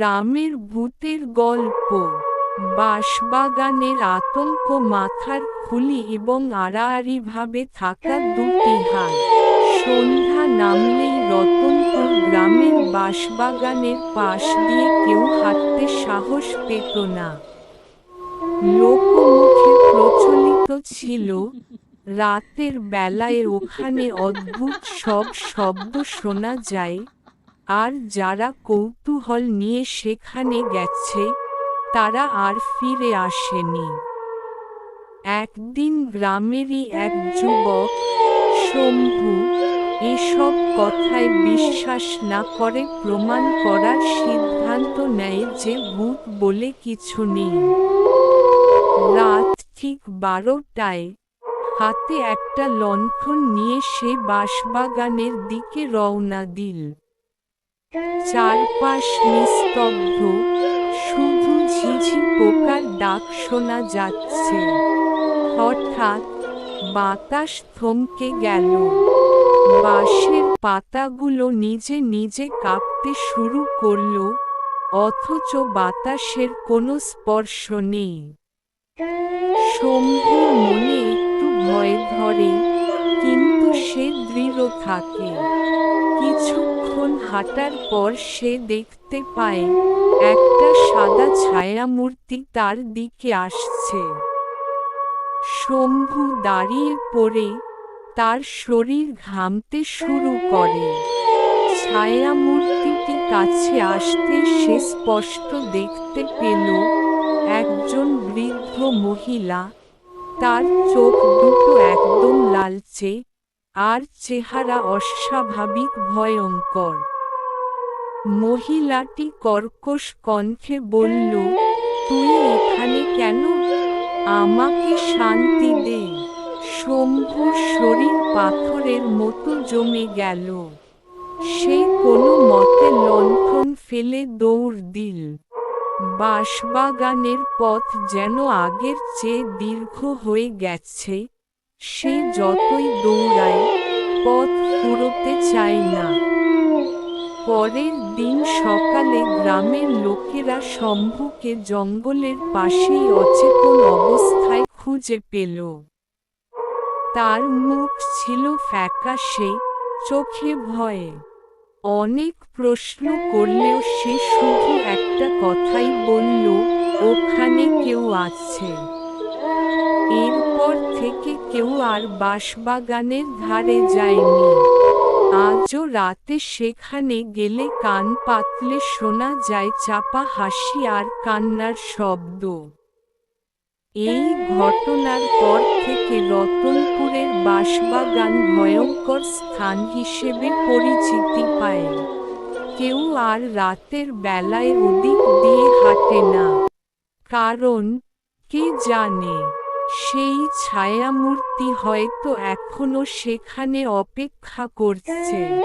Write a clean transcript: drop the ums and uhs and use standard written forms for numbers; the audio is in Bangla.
গ্রামের ভূতের গল্প। বাঁশবাগানের আতঙ্ক, মাথার খুলি এবং আড়াআড়িভাবে থাকা দুটি হাত। সন্ধ্যা নামলেই রতনপুর গ্রামের বাঁশবাগানের পাশ দিয়ে কেউ হাঁটতে সাহস পেত না। লোকমুখে প্রচলিত ছিল, রাতের বেলায় ওখানে অদ্ভুত সব শব্দ শোনা যায়, আর যারা কৌতূহল নিয়ে সেখানে গেছে তারা আর ফিরে আসেনি। একদিন গ্রামেরই এক যুবক, শম্ভু, এসব কথায় বিশ্বাস না করে প্রমাণ করার সিদ্ধান্ত নেয় যে ভূত বলে কিছু নেই। রাত ঠিক 12টায় হাতে একটা লণ্ঠন নিয়ে সে বাঁশবাগানের দিকে রওনা দিল। চারপাশ নিস্তব্ধ, শুধু ঝিঝি পোকার ডাক শোনা যাচ্ছে। হঠাৎ বাতাস থমকে গেল। বাঁশের পাতাগুলো নিজে নিজে কাঁপতে শুরু করল, অথচ বাতাসের কোনো স্পর্শ নেই। শম্ভুর মনে একটু ভয় ধরে, কিন্তু সে দৃঢ় থাকে। কিছুক্ষণ হাঁটার পর সে দেখতে পায় একটা সাদা ছায়ামূর্তি তার দিকে আসছে। শম্ভু দাঁড়িয়ে পড়ে, তার শরীর ঘামতে শুরু করে। ছায়ামূর্তিটি কাছে আসতে সে স্পষ্ট দেখতে পেল একজন বৃদ্ধ মহিলা। তার চোখ দুটো একদম লালচে, আর চেহারা অস্বাভাবিক ভয়ঙ্কর। মহিলাটি কর্কশ কণ্ঠে বলল, "তুই এখানে কেন? আমাকে শান্তি দে।" শম্ভুর শরীর পাথরের মতো জমে গেল। সে কোনো মতে লণ্ঠন ফেলে দৌড় দিল। বাঁশবাগানের পথ যেন আগের চেয়ে দীর্ঘ হয়ে গেছে। সে যতই দৌড়ায়, পথ ফুরোতে চায় না। পরের দিন সকালে গ্রামের লোকেরা শম্ভুকে জঙ্গলের পাশেই অচেতন অবস্থায় খুঁজে পেল। তার মুখ ছিল ফ্যাকাশে, চোখে ভয়ে। অনেক প্রশ্ন করলেও সে শুধু একটা কথাই বলল, "ওখানে কেউ আছে।" এরপর থেকে কেউ আর বাঁশবাগানের ধারে যায়নি। আজও রাতে সেখানে গেলে কান পাতলে শোনা যায় চাপা হাসি আর কান্নার শব্দ। এই ঘটনার পর থেকে রতনপুরের বাঁশবাগান ভয়ঙ্কর স্থান হিসেবে পরিচিতি পায়। কেউ আর রাতের বেলায় ওদিক দিয়ে হাঁটে না। কারণ, কে জানে, সেই ছায়ামূর্তি হয়তো এখনো সেখানে অপেক্ষা করছে।